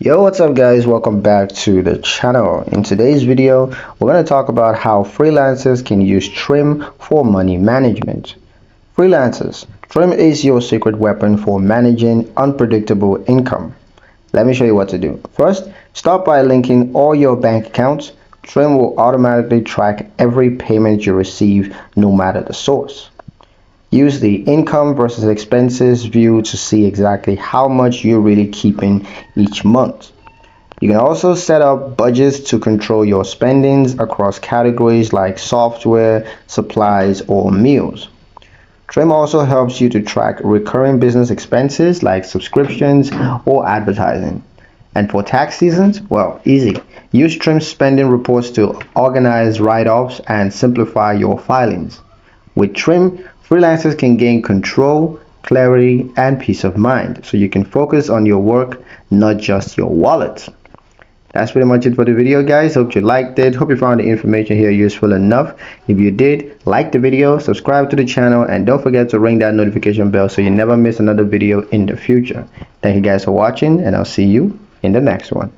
Yo, what's up guys? Welcome back to the channel. In today's video, we're going to talk about how freelancers can use Trim for money management. Freelancers, Trim is your secret weapon for managing unpredictable income. Let me show you what to do. First, start by linking all your bank accounts. Trim will automatically track every payment you receive, no matter the source. Use the income versus expenses view to see exactly how much you're really keeping each month. You can also set up budgets to control your spendings across categories like software, supplies, or meals. Trim also helps you to track recurring business expenses like subscriptions or advertising. And for tax seasons, well, easy. Use Trim spending reports to organize write-offs and simplify your filings. With Trim, freelancers can gain control, clarity, and peace of mind so you can focus on your work, not just your wallet. That's pretty much it for the video, guys. Hope you liked it. Hope you found the information here useful enough. If you did, like the video, subscribe to the channel, and don't forget to ring that notification bell so you never miss another video in the future. Thank you guys for watching, and I'll see you in the next one.